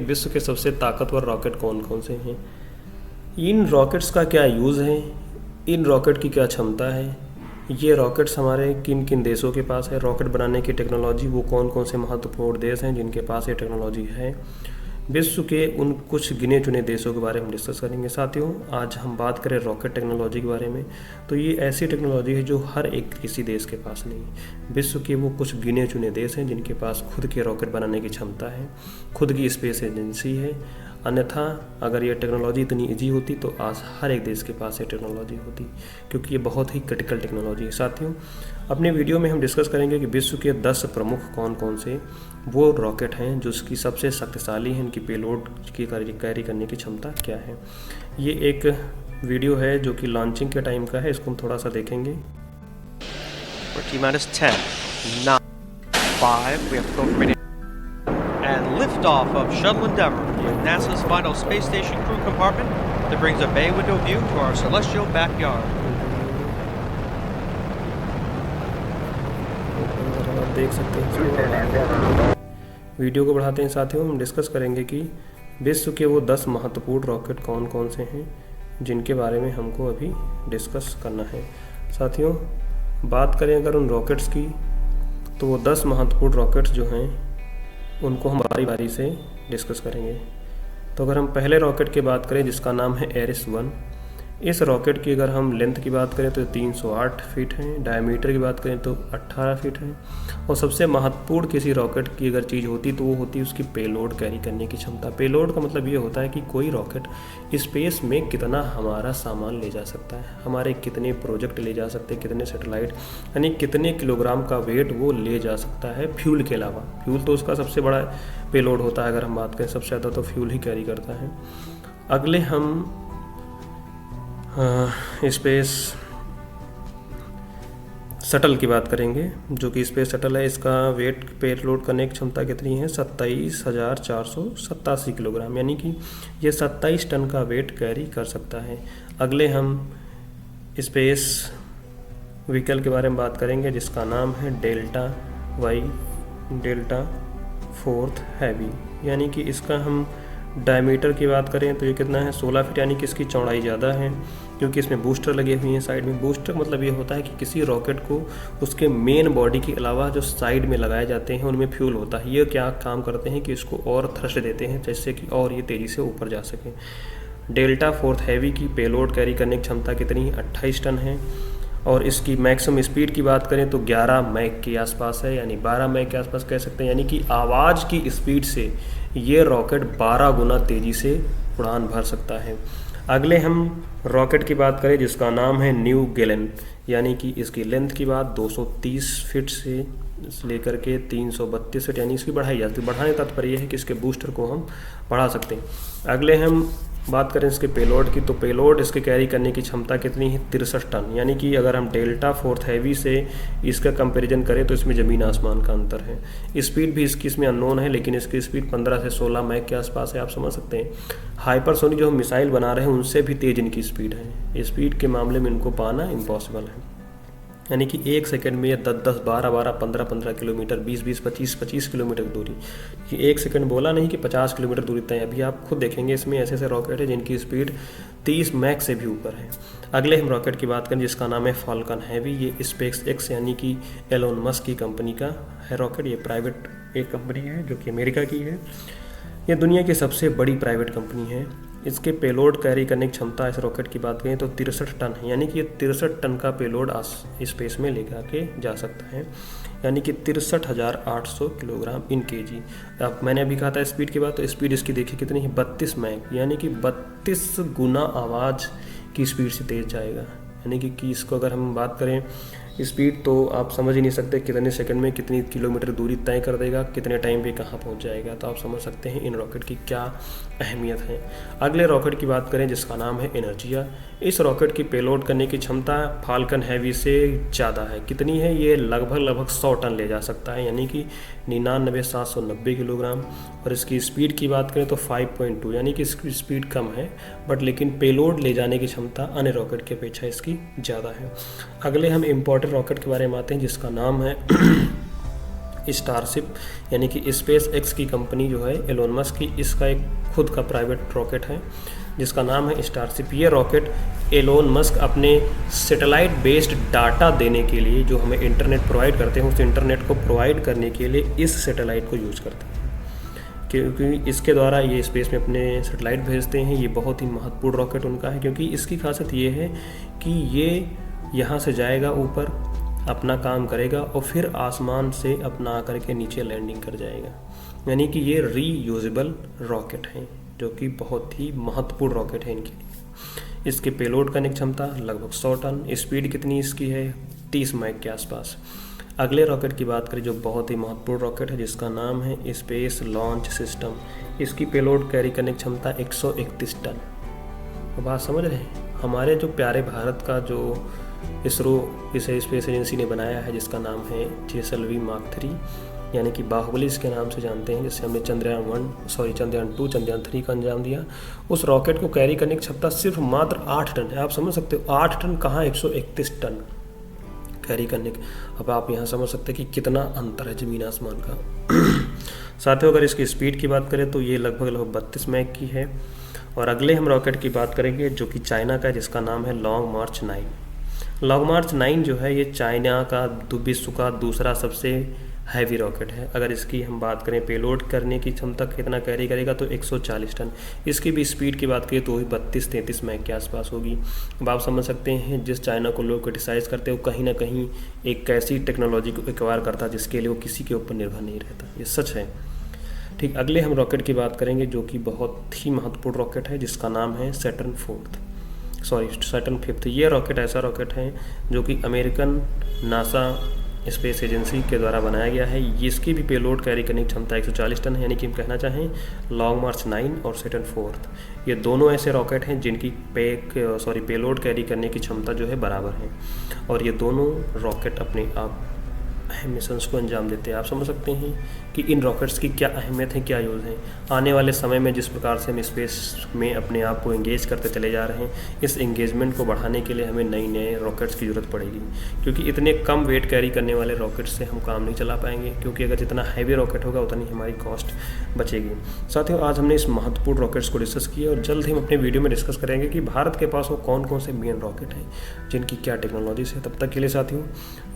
विश्व के सबसे ताकतवर रॉकेट कौन कौन से हैं, इन रॉकेट्स का क्या यूज़ है, इन रॉकेट की क्या क्षमता है, ये रॉकेट्स हमारे किन किन देशों के पास है, रॉकेट बनाने की टेक्नोलॉजी वो कौन कौन से महत्वपूर्ण देश हैं जिनके पास ये टेक्नोलॉजी है, विश्व के उन कुछ गिने चुने देशों के बारे में डिस्कस करेंगे। साथियों, आज हम बात करें रॉकेट टेक्नोलॉजी के बारे में, तो ये ऐसी टेक्नोलॉजी है जो हर एक किसी देश के पास नहीं है। विश्व के वो कुछ गिने चुने देश हैं जिनके पास खुद के रॉकेट बनाने की क्षमता है, खुद की स्पेस एजेंसी है। अन्यथा अगर ये टेक्नोलॉजी इतनी ईजी होती तो आज हर एक देश के पास ये टेक्नोलॉजी होती, क्योंकि ये बहुत ही क्रिटिकल टेक्नोलॉजी है। साथियों, अपने वीडियो में हम डिस्कस करेंगे कि विश्व के 10 प्रमुख कौन कौन से वो रॉकेट हैं जो उसकी सबसे शक्तिशाली हैं, इनकी पेलोड की कैरी करने की क्षमता क्या है। ये एक वीडियो है जो कि लॉन्चिंग के टाइम का है, इसको हम थोड़ा सा देखेंगे। T-10, 9, 5, we have to go for and liftoff of Shuttle Endeavour with NASA's final space station crew compartment that brings a bay window view to our celestial backyard. देख सकते हैं, वीडियो को बढ़ाते हैं। साथियों, हम डिस्कस करेंगे कि विश्व के वो 10 महत्वपूर्ण रॉकेट कौन कौन से हैं जिनके बारे में हमको अभी डिस्कस करना है। साथियों, बात करें अगर उन रॉकेट्स की, तो वो 10 महत्वपूर्ण रॉकेट्स जो हैं उनको हम बारी बारी से डिस्कस करेंगे। तो अगर हम पहले रॉकेट की बात करें जिसका नाम है एरिस 1, इस रॉकेट की अगर हम लेंथ की बात करें तो 308 फीट है, डायमीटर की बात करें तो 18 फीट है, और सबसे महत्वपूर्ण किसी रॉकेट की अगर चीज़ होती तो वो होती है उसकी पेलोड कैरी करने की क्षमता। पेलोड का मतलब ये होता है कि कोई रॉकेट स्पेस में कितना हमारा सामान ले जा सकता है, हमारे कितने प्रोजेक्ट ले जा सकते हैं, कितने सैटेलाइट, यानी कितने किलोग्राम का वेट वो ले जा सकता है फ्यूल के अलावा। फ्यूल तो उसका सबसे बड़ा पेलोड होता है, अगर हम बात करें सबसे ज़्यादा तो फ्यूल ही कैरी करता है। अगले हम स्पेस शटल की बात करेंगे, जो कि स्पेस शटल है। इसका वेट पेलोड करने की क्षमता कितनी है, 27,487 किलोग्राम, यानी कि ये 27 टन का वेट कैरी कर सकता है। अगले हम स्पेस व्हीकल के बारे में बात करेंगे जिसका नाम है डेल्टा फोर्थ हैवी, यानी कि इसका हम डायमीटर की बात करें तो ये कितना है, 16 फीट, यानी कि इसकी चौड़ाई ज़्यादा है क्योंकि इसमें बूस्टर लगे हुए हैं साइड में। बूस्टर मतलब ये होता है कि किसी रॉकेट को उसके मेन बॉडी के अलावा जो साइड में लगाए जाते हैं उनमें फ्यूल होता है। ये क्या काम करते हैं कि इसको और थ्रस्ट देते हैं जिससे कि और ये तेज़ी से ऊपर जा सके। डेल्टा फोर्थ हैवी की पेलोड कैरी करने की क्षमता कितनी है, 28 टन है, और इसकी मैक्सिमम स्पीड की बात करें तो 11 मैक के आसपास है, यानी 12 मैक के आसपास कह सकते हैं, यानी कि आवाज़ की स्पीड से ये रॉकेट 12 गुना तेज़ी से उड़ान भर सकता है। अगले हम रॉकेट की बात करें जिसका नाम है न्यू गेलेन, यानी कि इसकी लेंथ की बात 230 फीट से लेकर के 332 फीट, यानी इसकी बढ़ाई जाती है। बढ़ाने का तात्पर्य है कि इसके बूस्टर को हम बढ़ा सकते हैं। अगले हम बात करें इसके पेलोड की, तो पेलोड इसके कैरी करने की क्षमता कितनी है, 63 टन, यानी कि अगर हम डेल्टा फोर्थ हैवी से इसका कंपैरिजन करें तो इसमें ज़मीन आसमान का अंतर है। स्पीड भी इसकी इसमें अननोन है, लेकिन इसकी स्पीड 15 से 16 मैक के आसपास है। आप समझ सकते हैं हाइपरसोनिक जो हम मिसाइल बना रहे हैं उनसे भी तेज़ इनकी स्पीड है। स्पीड के मामले में इनको पाना इम्पॉसिबल है, यानी कि 1 सेकंड में ये 10-10, 12-12, 15-15 किलोमीटर, 20-20, 25-25 किलोमीटर की दूरी, कि 1 सेकंड बोला नहीं कि 50 किलोमीटर दूरी तय। अभी आप खुद देखेंगे इसमें ऐसे ऐसे रॉकेट है जिनकी स्पीड 30 मैक से भी ऊपर है। अगले हम रॉकेट की बात करें जिसका नाम है फाल्कन हैवी, ये स्पेस एक्स यानी कि एलोन मस्क की कंपनी का है रॉकेट। ये प्राइवेट एक कंपनी है जो कि अमेरिका की है, ये दुनिया की सबसे बड़ी प्राइवेट कंपनी है। इसके पेलोड कैरी करने की क्षमता इस रॉकेट की बात करें तो 63 टन है, यानी कि ये 63 टन का पेलोड स्पेस में लेकर के जा सकता है, यानी कि 63,800 किलोग्राम इन केजी। अब मैंने अभी कहा था स्पीड की बात, तो स्पीड इसकी देखिए कितनी है, 32 मैक, यानी कि 32 गुना आवाज़ की स्पीड से तेज जाएगा। यानी कि इसको अगर हम बात करें स्पीड तो आप समझ ही नहीं सकते कितने सेकंड में कितनी किलोमीटर दूरी तय कर देगा, कितने टाइम पे कहाँ पहुँच जाएगा। तो आप समझ सकते हैं इन रॉकेट की क्या अहमियत है। अगले रॉकेट की बात करें जिसका नाम है एनर्जिया, इस रॉकेट की पेलोड करने की क्षमता फाल्कन हैवी से ज़्यादा है। कितनी है, ये लगभग 100 टन ले जा सकता है, यानी कि 99,790 किलोग्राम। और इसकी स्पीड की बात करें तो 5.2, यानी कि इसकी स्पीड कम है बट लेकिन पेलोड ले जाने की क्षमता अन्य रॉकेट की अपेक्षा इसकी ज़्यादा है। अगले हम इम्पोर्टेंट रॉकेट के बारे में आते हैं जिसका नाम है स्टारशिप यानी कि स्पेस एक्स की कंपनी जो है एलोन मस्क की, इसका एक खुद का प्राइवेट रॉकेट है जिसका नाम है स्टारशिप। ये रॉकेट एलोन मस्क अपने सैटेलाइट बेस्ड डाटा देने के लिए, जो हमें इंटरनेट प्रोवाइड करते हैं, उस इंटरनेट को प्रोवाइड करने के लिए इस सैटेलाइट को यूज़ करते हैं, क्योंकि इसके द्वारा ये स्पेस में अपने सैटेलाइट भेजते हैं। ये बहुत ही महत्वपूर्ण रॉकेट उनका है, क्योंकि इसकी खासियत ये है कि ये यहाँ से जाएगा ऊपर, अपना काम करेगा और फिर आसमान से अपना आकर के नीचे लैंडिंग कर जाएगा। यानी कि ये रीयूजेबल रॉकेट है, जो कि बहुत ही महत्वपूर्ण रॉकेट है इनके लिए। इसके पेलोड करने की क्षमता लगभग 100 टन, स्पीड कितनी इसकी है 30 माइक के आसपास। अगले रॉकेट की बात करें जो बहुत ही महत्वपूर्ण रॉकेट है, जिसका नाम है स्पेस लॉन्च सिस्टम। इसकी पेलोड कैरी करने की क्षमता 131 टन। तो बात समझ रहे हैं, हमारे जो प्यारे भारत का जो इसरो इसे स्पेस एजेंसी ने बनाया है, जिसका नाम है JSLV Mark 3, यानी कि बाहुबली इसके नाम से जानते हैं, जिससे हमने चंद्रयान 2, चंद्रयान 3 का अंजाम दिया। उस रॉकेट को कैरी करने की क्षमता सिर्फ मात्र 8 टन है। आप समझ सकते हो 8 टन कहाँ 131 टन कैरी करने के। अब आप यहाँ समझ सकते हैं कि कितना अंतर है ज़मीन आसमान का। साथियों, अगर इसकी स्पीड की बात करें तो ये लगभग 32 मैक की है। और अगले हम रॉकेट की बात करेंगे जो कि चाइना का है, जिसका नाम है लॉन्ग मार्च 9। लॉन्ग मार्च 9 जो है ये चाइना का विश्व का दूसरा सबसे हैवी रॉकेट है। अगर इसकी हम बात करें पेलोड करने की क्षमता कितना कैरी करेगा तो 140 टन। इसकी भी स्पीड की बात करें तो वही 32-33 मैक के आसपास होगी। अब आप समझ सकते हैं जिस चाइना को लोग क्रिटिसाइज़ करते हैं वो कहीं ना कहीं एक ऐसी टेक्नोलॉजी को एक्वायर करता है जिसके लिए वो किसी के ऊपर निर्भर नहीं रहता। ये सच है। ठीक, अगले हम रॉकेट की बात करेंगे जो कि बहुत ही महत्वपूर्ण रॉकेट है, जिसका नाम है सैटर्न 5। ये रॉकेट ऐसा रॉकेट है जो कि अमेरिकन नासा स्पेस एजेंसी के द्वारा बनाया गया है। इसकी भी पेलोड कैरी करने की क्षमता 140 टन है। यानी कि हम कहना चाहें लॉन्ग मार्च 9 और सैटर्न 4 ये दोनों ऐसे रॉकेट हैं जिनकी पेलोड कैरी करने की क्षमता जो है बराबर है, और ये दोनों रॉकेट अपने आप अहम मिशंस को अंजाम देते हैं। आप समझ सकते हैं कि इन रॉकेट्स की क्या अहमियत है, क्या यूज़ है। आने वाले समय में जिस प्रकार से हम स्पेस में अपने आप को एंगेज करते चले जा रहे हैं, इस एंगेजमेंट को बढ़ाने के लिए हमें नए रॉकेट्स की ज़रूरत पड़ेगी, क्योंकि इतने कम वेट कैरी करने वाले रॉकेट्स से हम काम नहीं चला पाएंगे, क्योंकि अगर जितना हैवी रॉकेट होगा उतनी हमारी कॉस्ट बचेगी। साथियों, आज हमने इस महत्वपूर्ण रॉकेट्स को डिस्कस किया और जल्द ही हम अपने वीडियो में डिस्कस करेंगे कि भारत के पास वो कौन कौन से मेन रॉकेट हैं, जिनकी क्या टेक्नोलॉजीज है। तब तक के लिए साथियों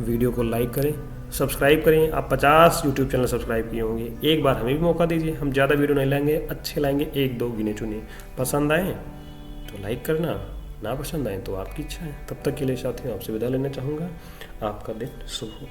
वीडियो को लाइक करें, सब्सक्राइब करें। आप 50 यूट्यूब चैनल सब्सक्राइब किए होंगे, एक बार हमें भी मौका दीजिए। हम ज़्यादा वीडियो नहीं लाएंगे, अच्छे लाएंगे, 1-2 गिने चुने। पसंद आए तो लाइक करना, ना पसंद आए तो आपकी इच्छा है। तब तक के लिए साथियों आपसे विदा लेना चाहूँगा। आपका दिन शुभ हो।